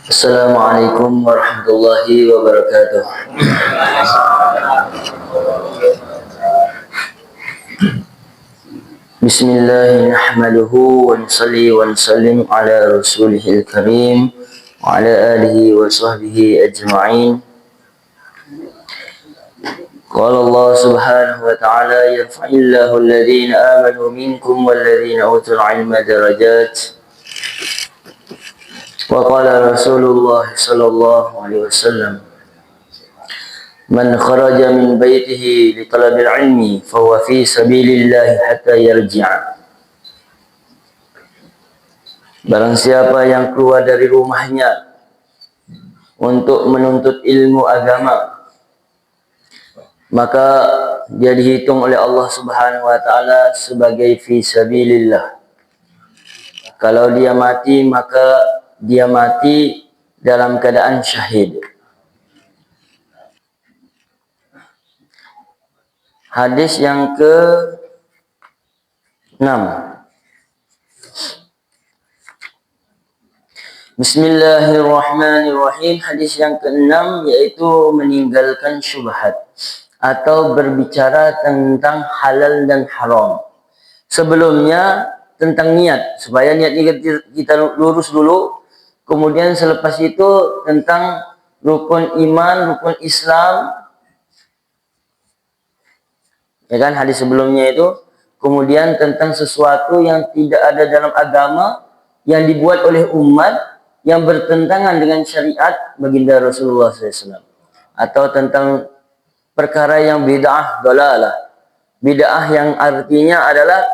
Assalamualaikum warahmatullahi wabarakatuh. Bismillahirrahmanirrahim. Wa nusalli wa nusallim ala rasulihil karim wa ala alihi wa sahbihi ajma'in. Qala Allah subhanahu wa ta'ala yarfa'illahu alladhina amanu minkum walladhina utul ilma darajat. Wa qala Rasulullah sallallahu alaihi wasallam, man kharaja min baitihi li talabil ilmi fahuwa fi sabilillah hatta yarji'a. Barang siapa yang keluar dari rumahnya untuk menuntut ilmu agama, maka dia dihitung oleh Allah Subhanahu wa taala sebagai fi sabilillah. Kalau dia mati, maka dia mati dalam keadaan syahid. Hadis yang ke-6. Bismillahirrahmanirrahim. Hadis yang ke-6 yaitu meninggalkan syubhat atau berbicara tentang halal dan haram. Sebelumnya tentang niat, supaya niat kita lurus dulu. Kemudian selepas itu tentang rukun iman, rukun Islam, ya kan, hadis sebelumnya itu. Kemudian tentang sesuatu yang tidak ada dalam agama, yang dibuat oleh umat, yang bertentangan dengan syariat baginda Rasulullah SAW. Atau tentang perkara yang bid'ah dalalah. Bid'ah yang artinya adalah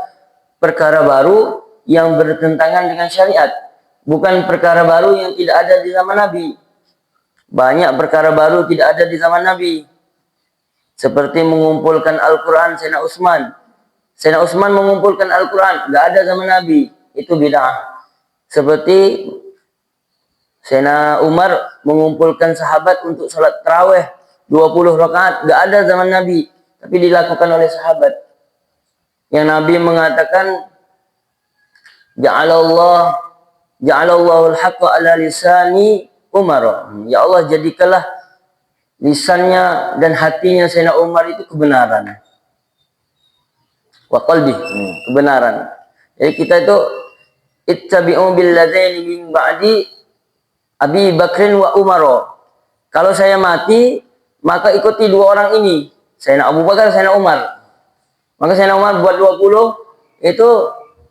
perkara baru yang bertentangan dengan syariat. Bukan perkara baru yang tidak ada di zaman Nabi. Banyak perkara baru tidak ada di zaman Nabi. Seperti mengumpulkan Al-Quran Sayyidina Utsman. Sayyidina Utsman mengumpulkan Al-Quran, tidak ada zaman Nabi. Itu bid'ah. Seperti Sayyidina Umar mengumpulkan sahabat untuk salat tarawih 20 rakaat, tidak ada zaman Nabi, tapi dilakukan oleh sahabat. Yang Nabi mengatakan, Ja'alallahu al-haqqa ala lisani Umar. Ya Allah, jadikanlah lisannya dan hatinya Sayyidina Umar itu kebenaran. Wa qalbi, kebenaran. Jadi kita itu ittabi'u billadaini min ba'di Abi Bakrin wa Umar. Kalau saya mati, maka ikuti dua orang ini, Sayyidina Abu Bakar, Sayyidina Umar. Maka Sayyidina Umar buat 20, itu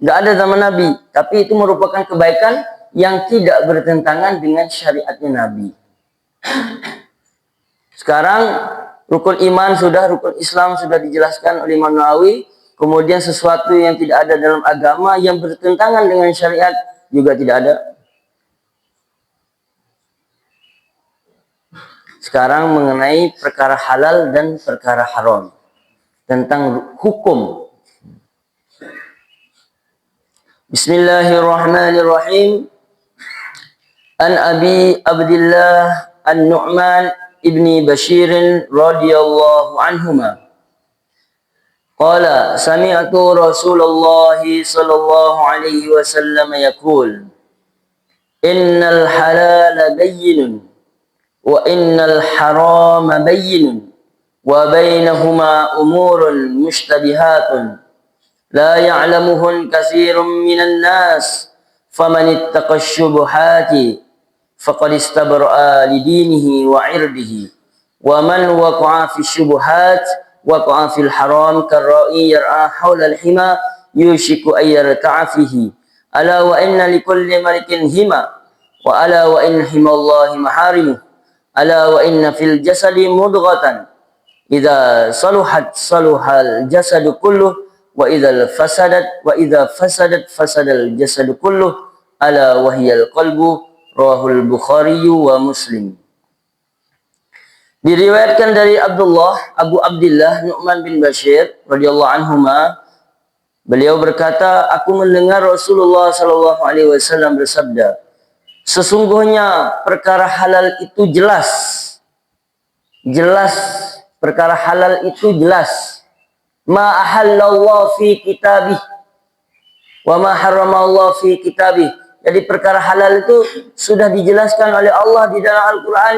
enggak ada zaman Nabi, tapi itu merupakan kebaikan yang tidak bertentangan dengan syariatnya Nabi. Sekarang rukun iman sudah, rukun Islam sudah dijelaskan oleh Imam Nawawi. Kemudian sesuatu yang tidak ada dalam agama yang bertentangan dengan syariat juga tidak ada. Sekarang mengenai perkara halal dan perkara haram, tentang hukum. Bismillahirrahmanirrahim. An Abi Abdillah An-Nu'man ibni Bashir radhiyallahu anhuma qala sami'tu Rasulullah sallallahu alaihi wasallam yaqul innal halala bayyinun wa innal harama bayyinun wa bainahuma umurun mushtabihatun la ya'lamuhun katsirun minan nas faman ittaqa syubuhati faqad istabra'a li dinihi wa 'irdihi wa man waqa'a fi syubuhat waqa'a fil haram karra'i yar'a hawla al-hima yushiku ay yarta'a fihi ala wa inna likulli malikin hima wa ala wa inna himallahi maharimuh ala wa inna fil jasadi mudghatan idza saluhat saluhal jasadu kulluh wa idza fasadat fasadal jasadu kulluh ala wahyal qalbu rawahul Bukhari wa Muslim. Diriwayatkan dari Abu Abdillah Nu'man bin Bashir radhiyallahu anhuma, beliau berkata, aku mendengar Rasulullah sallallahu alaihi wasallam bersabda, sesungguhnya perkara halal itu jelas. Perkara halal itu jelas. Ma ahallallahu fi kitabih wa ma harramallahu fi kitabih Jadi perkara halal itu sudah dijelaskan oleh Allah di dalam Al-Quran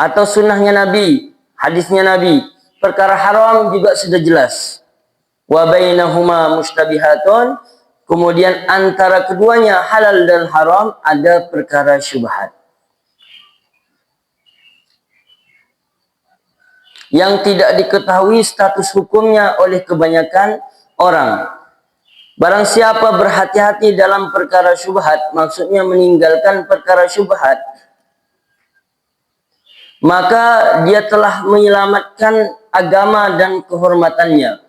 atau sunnahnya Nabi, hadisnya Nabi. Perkara haram juga sudah jelas. Wa bainahuma mustabihatun. Kemudian antara keduanya halal dan haram ada perkara syubhat yang tidak diketahui status hukumnya oleh kebanyakan orang. Barang siapa berhati-hati dalam perkara syubhat, maksudnya meninggalkan perkara syubhat, maka dia telah menyelamatkan agama dan kehormatannya.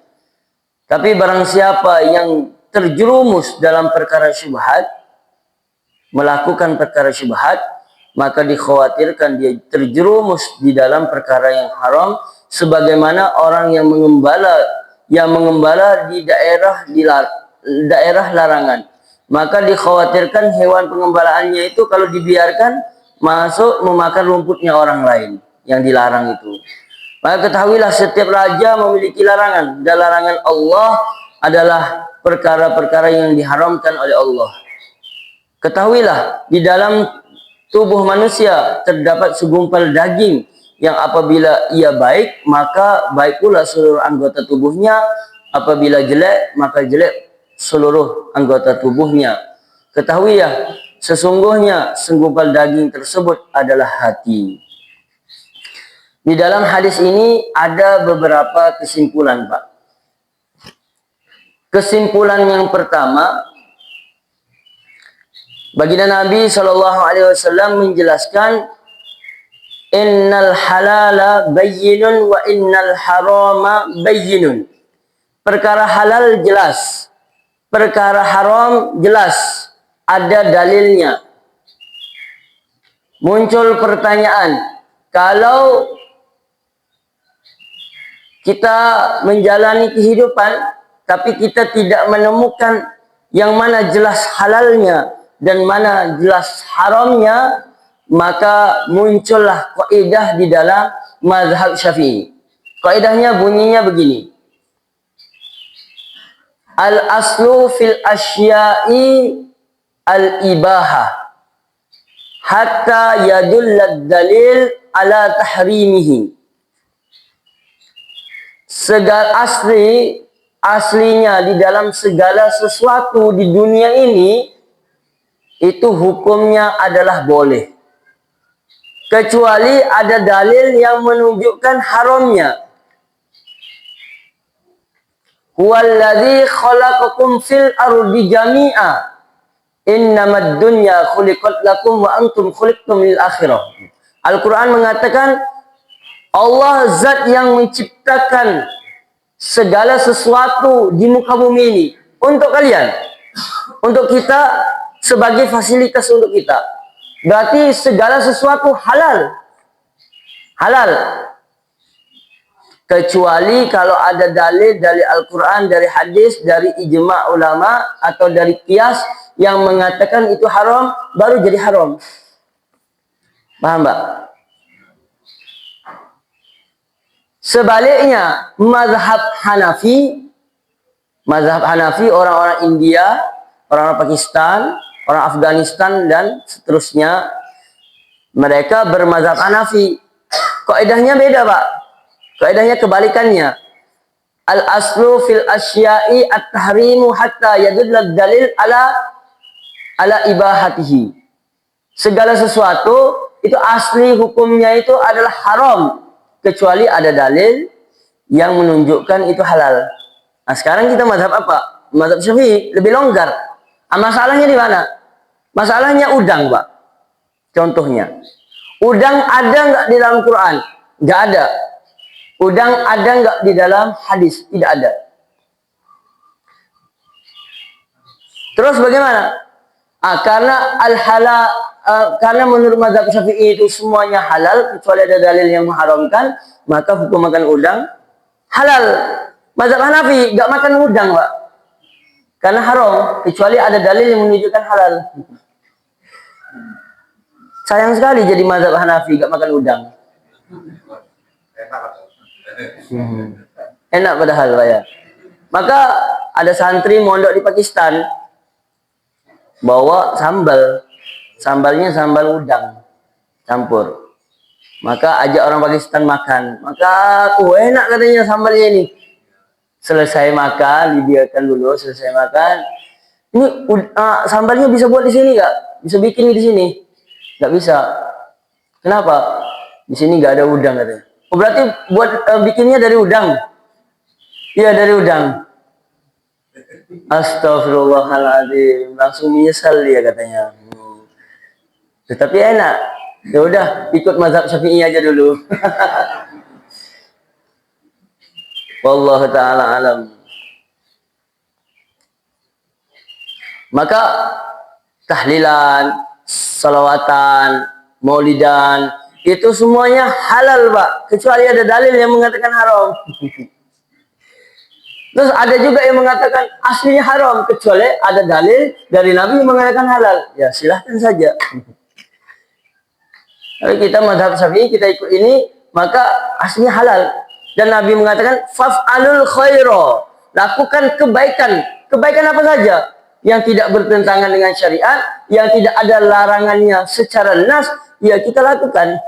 Tapi barang siapa yang terjerumus dalam perkara syubhat, melakukan perkara syubhat, maka dikhawatirkan dia terjerumus di dalam perkara yang haram, sebagaimana orang yang mengembala di daerah larangan. Maka dikhawatirkan hewan pengembalaannya itu kalau dibiarkan masuk memakan rumputnya orang lain yang dilarang itu. Maka ketahuilah setiap raja memiliki larangan, dan larangan Allah adalah perkara-perkara yang diharamkan oleh Allah. Ketahuilah di dalam tubuh manusia terdapat segumpal daging yang apabila ia baik, maka baik pula seluruh anggota tubuhnya. Apabila jelek, maka jelek seluruh anggota tubuhnya. Ketahuilah sesungguhnya segumpal daging tersebut adalah hati. Di dalam hadis ini ada beberapa kesimpulan, Pak. Kesimpulan yang pertama, baginda Nabi SAW menjelaskan, innal halala bayyinun wa innal harama bayyinun. Perkara halal jelas, perkara haram jelas, ada dalilnya. Muncul pertanyaan, kalau kita menjalani kehidupan tapi kita tidak menemukan yang mana jelas halalnya dan mana jelas haramnya, maka muncullah kaidah di dalam mazhab Syafi'i. Kaidahnya bunyinya begini: al aslu fil asya'i al ibahah hatta yadullad dalil ala tahrimihi. Segala aslinya di dalam segala sesuatu di dunia ini itu hukumnya adalah boleh, kecuali ada dalil yang menunjukkan haramnya. Huwallazi khalaqakum fil ardi jami'a innamad dunya khuliqat lakum wa antum khuliqtum lil akhirah. Al-Quran mengatakan Allah zat yang menciptakan segala sesuatu di muka bumi ini untuk kalian, untuk kita, sebagai fasilitas untuk kita. Berarti segala sesuatu halal. Halal. Kecuali kalau ada dalil dari Al-Quran, dari hadis, dari ijma' ulama, atau dari qiyas yang mengatakan itu haram, baru jadi haram. Paham, Mbak? Sebaliknya, mazhab Hanafi, orang-orang India, orang-orang Pakistan, orang Afghanistan, dan seterusnya, mereka bermazhab Hanafi. Kaidahnya beda, Pak. Kaidahnya kebalikannya. Al-aslu fil asya'i at-tahrimu hatta yadullad dalil ala ibahatihi. Segala sesuatu itu asli hukumnya itu adalah haram, kecuali ada dalil yang menunjukkan itu halal. Nah, sekarang kita mazhab apa? Mazhab Syafi'i, lebih longgar. Masalahnya di mana? Masalahnya udang, Pak. Contohnya, udang ada nggak di dalam Quran? Nggak ada. Udang ada nggak di dalam hadis? Tidak ada. Terus bagaimana? Karena menurut mazhab Syafi'i itu semuanya halal kecuali ada dalil yang mengharamkan, maka hukum makan udang halal. Mazhab Hanafi nggak makan udang, Pak, karena haram kecuali ada dalil yang menunjukkan halal. Sayang sekali jadi mazhab Hanafi nggak makan udang. Enak padahal, Pak, ya. Maka ada santri mondok di Pakistan. bawa sambal, sambalnya sambal udang campur. Maka ajak orang Pakistan makan, maka enak katanya sambalnya ini. Selesai makan, dibiarkan dulu, selesai makan. Ini sambalnya bisa buat di sini nggak? Bisa bikin di sini? Nggak bisa. Kenapa? Di sini nggak ada udang katanya. Oh, berarti buat bikinnya dari udang? Iya, dari udang. Astagfirullahaladzim, langsung menyesal dia katanya. Tetapi enak. Ya udah, ikut mazhab Syafi'i aja dulu. Wallahu taala alam. Maka tahlilan, salawatan, maulidan, itu semuanya halal, Pak. Kecuali ada dalil yang mengatakan haram. Terus ada juga yang mengatakan aslinya haram, kecuali ada dalil dari Nabi yang mengatakan halal. Ya silahkan saja. Kalau kita mazhab Syafi'i, kita ikut ini, maka aslinya halal. Dan Nabi mengatakan faf'alul khaira, lakukan kebaikan. Kebaikan apa saja yang tidak bertentangan dengan syariat, yang tidak ada larangannya secara nas, ya kita lakukan.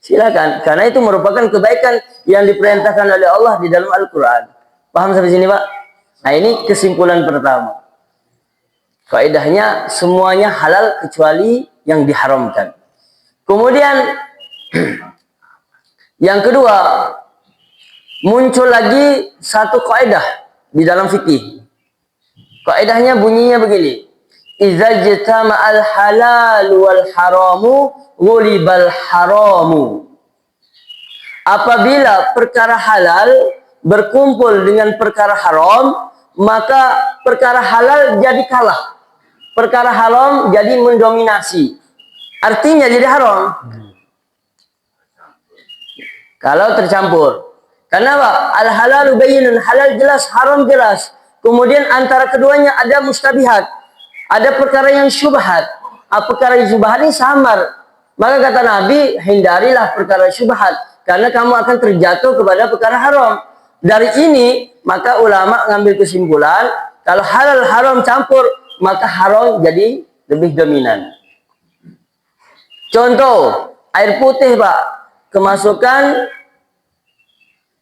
Silakan, karena itu merupakan kebaikan yang diperintahkan oleh Allah di dalam Al-Qur'an. Paham sampai sini, Pak? Nah, ini kesimpulan pertama. Faedahnya semuanya halal kecuali yang diharamkan. Kemudian yang kedua, muncul lagi satu kaidah di dalam fikih. Kaidahnya bunyinya begini. Idza jatama'al halal wal haramu ghulibal haramu. Apabila perkara halal berkumpul dengan perkara haram, maka perkara halal jadi kalah. Perkara haram jadi mendominasi. Artinya jadi haram. Kalau tercampur. Kenapa? Al-halalu bayyinun, halal jelas, haram jelas. Kemudian antara keduanya ada mustabihat. Ada perkara yang syubhat. Perkara yang syubhat ini samar. Maka kata Nabi, hindarilah perkara syubhat. Karena kamu akan terjatuh kepada perkara haram. Dari ini, maka ulama ngambil kesimpulan, kalau halal haram campur, maka haram jadi lebih dominan. Contoh, air putih, Pak. Kemasukan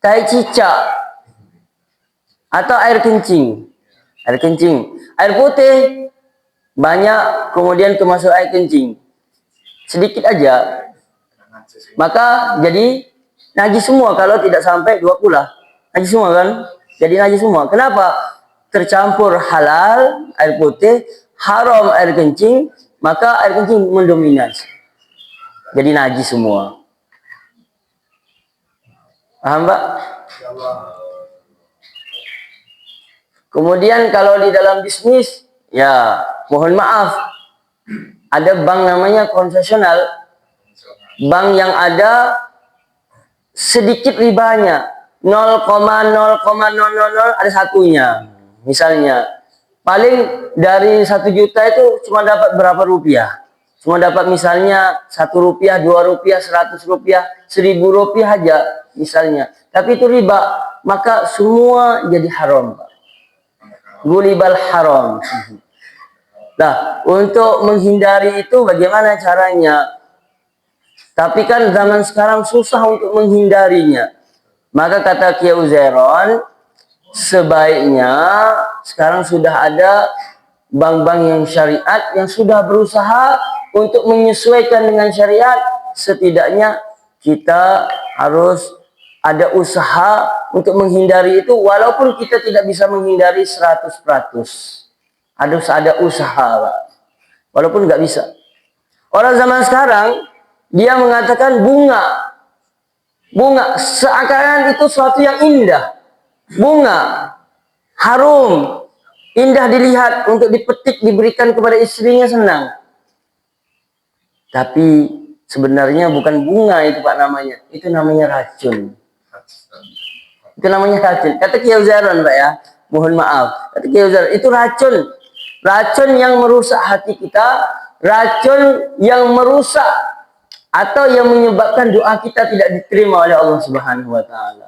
tai cicak atau air kencing. Air kencing. Air putih banyak, kemudian kemasuk air kencing. Sedikit aja. Maka jadi najis semua kalau tidak sampai 20. Najis semua kan? Jadi najis semua. Kenapa? Tercampur halal air putih, haram air kencing, maka air kencing mendominasi. Jadi najis semua. Paham, Pak? Kemudian kalau di dalam bisnis, ya mohon maaf, ada bank namanya konvensional, bank yang ada sedikit ribanya, 0,000 ada satunya. Misalnya, paling dari 1 juta itu cuma dapat berapa rupiah? Cuma dapat misalnya 1 rupiah, 2 rupiah, 100 rupiah, 1000 rupiah aja misalnya. Tapi itu riba, maka semua jadi haram, Pak. Gulibal haram. Nah, untuk menghindari itu bagaimana caranya? Tapi kan zaman sekarang susah untuk menghindarinya. Maka kata Kiai Uzairon, sebaiknya sekarang sudah ada bank-bank yang syariat yang sudah berusaha untuk menyesuaikan dengan syariat. Setidaknya kita harus ada usaha untuk menghindari itu, walaupun kita tidak bisa menghindari 100%. Harus ada usaha, Pak. Walaupun nggak bisa. Orang zaman sekarang, dia mengatakan bunga. Bunga, seakan itu suatu yang indah. Bunga, harum, indah dilihat, untuk dipetik, diberikan kepada istrinya, senang. Tapi sebenarnya bukan bunga itu, Pak, namanya. Itu namanya racun. Itu namanya racun. Kata Kiai Uzairon, Pak, ya. Mohon maaf. Kata Kiai Uzairon, itu racun. Racun yang merusak hati kita. Racun yang merusak atau yang menyebabkan doa kita tidak diterima oleh Allah Subhanahu wa taala.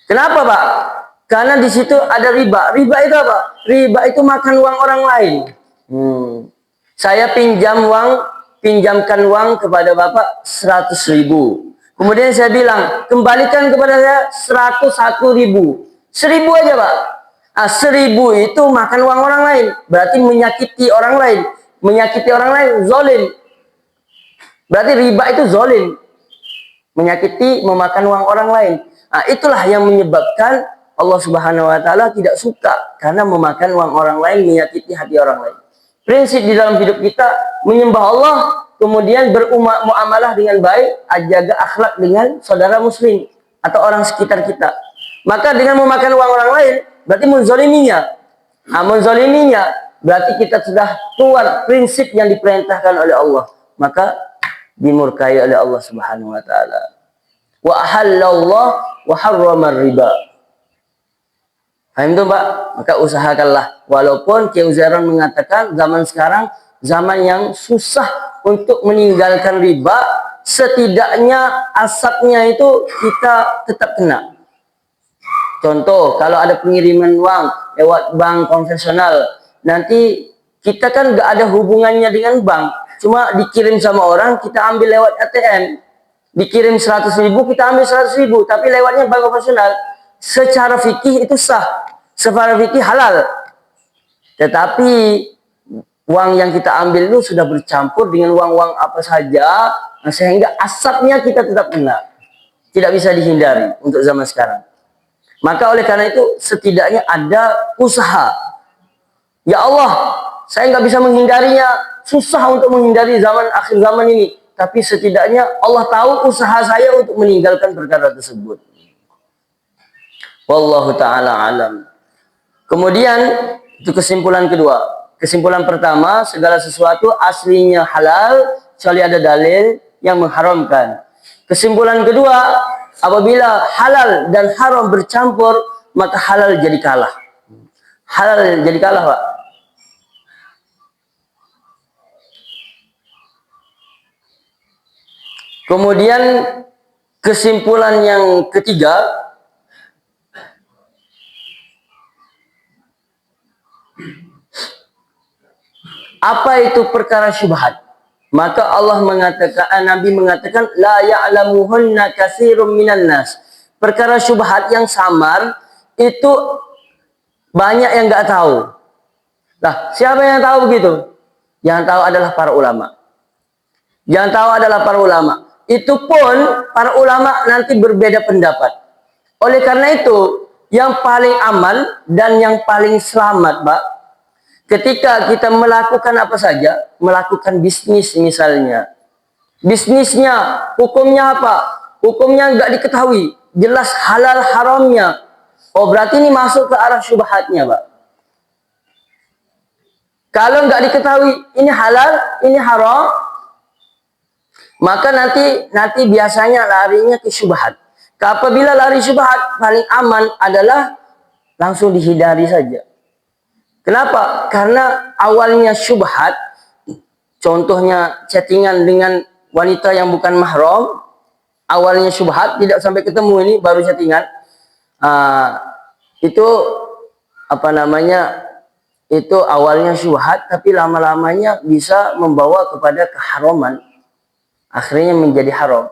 Kenapa, Pak? Karena di situ ada riba. Riba itu apa? Riba itu makan uang orang lain. Saya pinjamkan uang kepada Bapak 100.000. Kemudian saya bilang, kembalikan kepada saya 101.000. 1.000 aja, Pak. 1.000 itu makan uang orang lain. Berarti menyakiti orang lain. Menyakiti orang lain, zalim. Berarti riba itu zalim. Menyakiti, memakan uang orang lain. Itulah yang menyebabkan Allah Subhanahu wa Ta'ala tidak suka karena memakan uang orang lain, menyakiti hati orang lain. Prinsip di dalam hidup kita menyembah Allah, kemudian bermuamalah dengan baik, jaga akhlak dengan saudara muslim atau orang sekitar kita. Maka dengan memakan uang orang lain berarti menzaliminya. Menzaliminya berarti kita sudah keluar prinsip yang diperintahkan oleh Allah. Maka dimurkai oleh Allah Subhanahu wa Ta'ala. Wa ahallallah wa harramar riba. Paham itu, Pak? Maka usahakanlah. Walaupun Kiai Uzairon mengatakan zaman sekarang zaman yang susah untuk meninggalkan riba, setidaknya asapnya itu kita tetap kena. Contoh, kalau ada pengiriman uang lewat bank konvensional, nanti kita kan gak ada hubungannya dengan bank, cuma dikirim sama orang, kita ambil lewat ATM. Dikirim 100.000, kita ambil 100.000, tapi lewatnya bank konvensional. Secara fikih itu sah, secara fikih halal. Tetapi uang yang kita ambil itu sudah bercampur dengan uang-uang apa saja, sehingga asapnya kita tetap kena. Tidak bisa dihindari untuk zaman sekarang. Maka oleh karena itu setidaknya ada usaha. Ya Allah, saya nggak bisa menghindarinya, susah untuk menghindari zaman akhir zaman ini. Tapi setidaknya Allah tahu usaha saya untuk meninggalkan perkara tersebut. Wallahu ta'ala alam. Kemudian itu kesimpulan kedua. Kesimpulan pertama, segala sesuatu aslinya halal kecuali ada dalil yang mengharamkan. Kesimpulan kedua, apabila halal dan haram bercampur, maka halal jadi kalah. Halal jadi kalah, Pak. Kemudian kesimpulan yang ketiga, apa itu perkara syubhat? Maka Allah mengatakan, Nabi mengatakan, la ya'lamuhunna katsirum minan nas. Perkara syubhat yang samar itu banyak yang nggak tahu. Nah, siapa yang tahu begitu? Yang tahu adalah para ulama. Yang tahu adalah para ulama. Itu pun para ulama nanti berbeda pendapat. Oleh karena itu, yang paling aman dan yang paling selamat, Pak, ketika kita melakukan apa saja, melakukan bisnis misalnya. Bisnisnya, hukumnya apa? Hukumnya nggak diketahui. Jelas halal haramnya. Oh, berarti ini masuk ke arah syubhatnya, Pak. Kalau nggak diketahui ini halal, ini haram, maka nanti biasanya larinya ke syubhat. Apabila lari syubhat, paling aman adalah langsung dihindari saja. Kenapa? Karena awalnya syubhat, contohnya chattingan dengan wanita yang bukan mahram, awalnya syubhat, tidak sampai ketemu ini baru chattingan. Itu apa namanya? Itu awalnya syubhat, tapi lama-lamanya bisa membawa kepada keharaman. Akhirnya menjadi haram.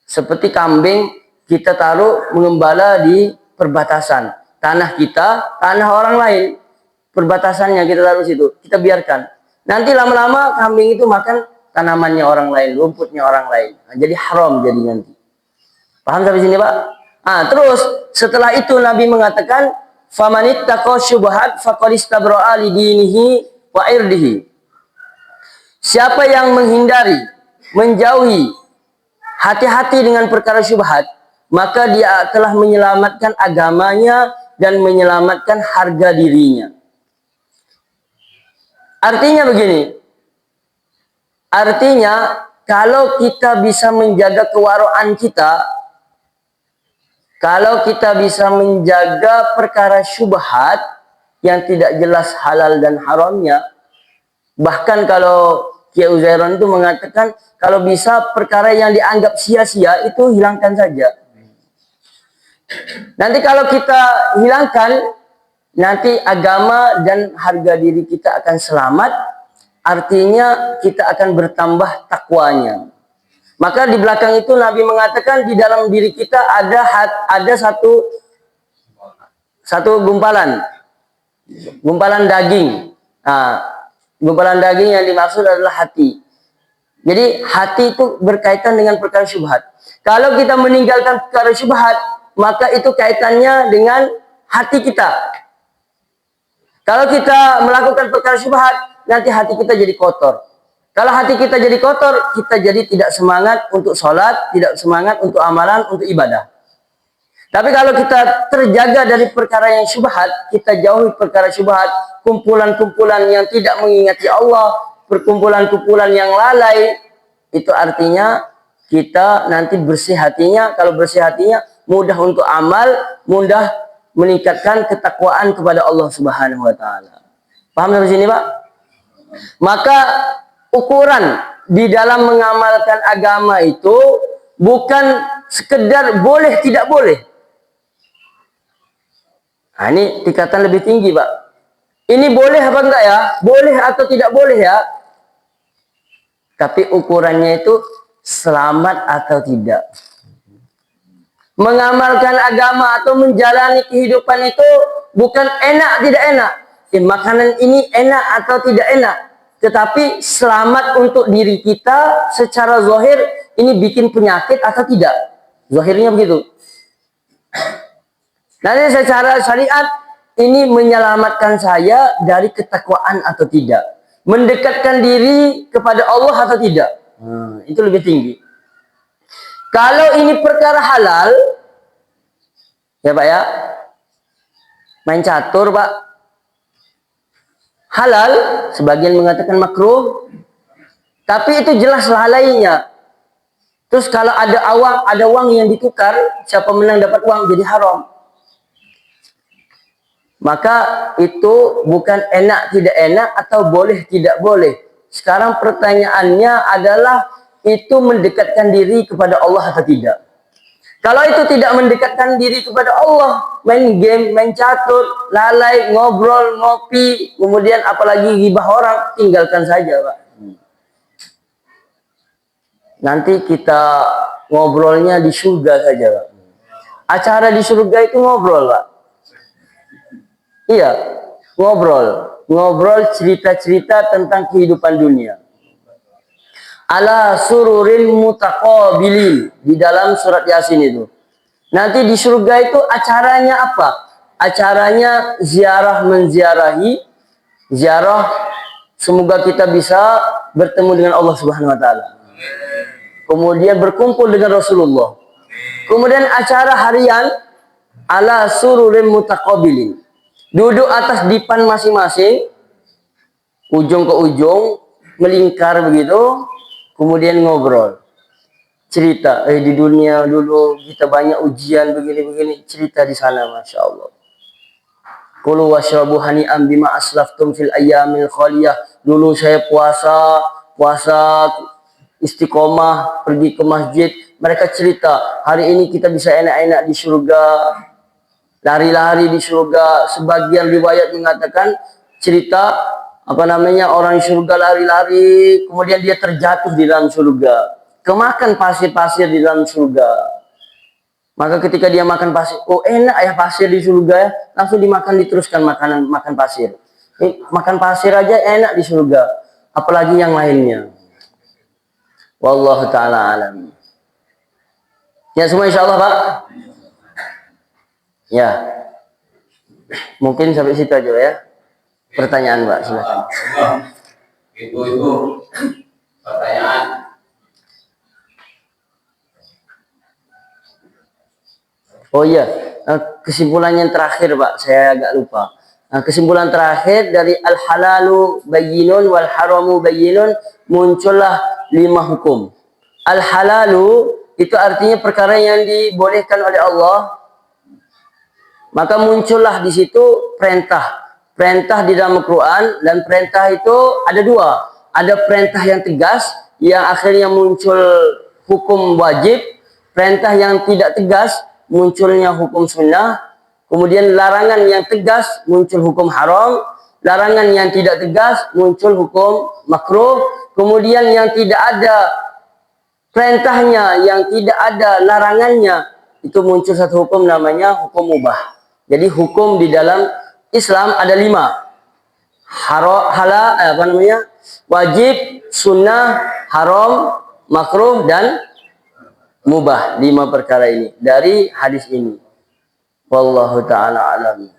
Seperti kambing kita taruh mengembala di perbatasan. Tanah kita, tanah orang lain. Perbatasannya kita taruh situ. Kita biarkan. Nanti lama-lama kambing itu makan tanamannya orang lain, rumputnya orang lain. Jadi haram jadi nanti. Paham sampai sini, Pak? Terus setelah itu Nabi mengatakan, "Famanittaqa syubhat faqad istabra'a li dinihi wa irdihi." Siapa yang menghindari, menjauhi, hati-hati dengan perkara syubhat, maka dia telah menyelamatkan agamanya dan menyelamatkan harga dirinya. Artinya begini, artinya kalau kita bisa menjaga kewaraan kita, kalau kita bisa menjaga perkara syubhat yang tidak jelas halal dan haramnya, bahkan kalau Kiai Uzairon itu mengatakan, kalau bisa perkara yang dianggap sia-sia itu hilangkan saja. Nanti kalau kita hilangkan, nanti agama dan harga diri kita akan selamat, artinya kita akan bertambah takwanya. Maka di belakang itu Nabi mengatakan di dalam diri kita ada satu gumpalan daging. Nah, gumpalan daging yang dimaksud adalah hati. Jadi hati itu berkaitan dengan perkara syubhat. Kalau kita meninggalkan perkara syubhat, maka itu kaitannya dengan hati kita. Kalau kita melakukan perkara syubhat, nanti hati kita jadi kotor. Kalau hati kita jadi kotor, kita jadi tidak semangat untuk sholat, tidak semangat untuk amalan, untuk ibadah. Tapi kalau kita terjaga dari perkara yang syubhat, kita jauhi perkara syubhat, kumpulan-kumpulan yang tidak mengingati Allah, perkumpulan-kumpulan yang lalai, itu artinya kita nanti bersih hatinya. Kalau bersih hatinya, mudah untuk amal, mudah meningkatkan ketakwaan kepada Allah Subhanahu wa taala. Paham sampai sini, Pak? Maka ukuran di dalam mengamalkan agama itu bukan sekedar boleh tidak boleh. Nah, ini tingkatan lebih tinggi, Pak. Ini boleh apa enggak ya? Boleh atau tidak boleh ya? Tapi ukurannya itu selamat atau tidak. Mengamalkan agama atau menjalani kehidupan itu bukan enak tidak enak. Makanan ini enak atau tidak enak. Tetapi selamat untuk diri kita secara zahir, ini bikin penyakit atau tidak. Zahirnya begitu. Nanti secara syariat, ini menyelamatkan saya dari ketakwaan atau tidak. Mendekatkan diri kepada Allah atau tidak. Itu lebih tinggi. Kalau ini perkara halal, ya Pak ya, main catur Pak, halal, sebagian mengatakan makruh, tapi itu jelas lalainya. Terus kalau ada uang yang ditukar, siapa menang dapat uang jadi haram. Maka itu bukan enak tidak enak atau boleh tidak boleh. Sekarang pertanyaannya adalah itu mendekatkan diri kepada Allah atau tidak. Kalau itu tidak mendekatkan diri kepada Allah, main game, main catur, lalai, ngobrol, ngopi, kemudian apalagi ghibah orang, tinggalkan saja, Pak. Nanti kita ngobrolnya di surga saja, Pak. Acara di surga itu ngobrol, Pak. Iya, ngobrol cerita-cerita tentang kehidupan dunia. Ala sururin mutaqabilin, di dalam surat Yasin itu. Nanti di surga itu acaranya apa? Acaranya ziarah menziarahi, ziarah semoga kita bisa bertemu dengan Allah Subhanahu wa taala. Kemudian berkumpul dengan Rasulullah. Kemudian acara harian ala sururin mutaqabilin. Duduk atas dipan masing-masing, ujung ke ujung, melingkar begitu. Kemudian ngobrol, cerita, di dunia dulu kita banyak ujian begini-begini, cerita di sana, masya Allah. Kulu washrabu hani'am bima aslaftum fil ayyamil khaliyah. Dulu saya puasa istiqomah, pergi ke masjid. Mereka cerita, hari ini kita bisa enak-enak di surga, lari-lari di surga. Sebagian riwayat mengatakan cerita orang di surga lari-lari, kemudian dia terjatuh di dalam surga, kemakan pasir-pasir di dalam surga. Maka ketika dia makan pasir, oh enak ya pasir di surga ya, langsung dimakan, diteruskan makan pasir. Makan pasir aja enak di surga, apalagi yang lainnya. Wallahu taala alam. Ya semua insya Allah Pak. Ya, mungkin sampai situ aja ya. Pertanyaan Mbak, silakan. Ibu-ibu, pertanyaan. Oh iya, kesimpulan yang terakhir Pak, saya agak lupa. Kesimpulan terakhir dari al-halalu bayyinun wal haramu bayyinun, muncullah 5 hukum. Al-halalu itu artinya perkara yang dibolehkan oleh Allah. Maka muncullah di situ perintah. Perintah di dalam Al-Quran, dan perintah itu ada 2. Ada perintah yang tegas, yang akhirnya muncul hukum wajib. Perintah yang tidak tegas, munculnya hukum sunnah. kemudian larangan yang tegas muncul hukum haram, larangan yang tidak tegas muncul hukum makruh, kemudian yang tidak ada perintahnya, yang tidak ada larangannya, itu muncul satu hukum namanya hukum mubah. Jadi hukum di dalam Islam ada 5. Wajib, sunnah, haram, makruh, dan mubah. 5 perkara ini dari hadis ini. Wallahu ta'ala alam.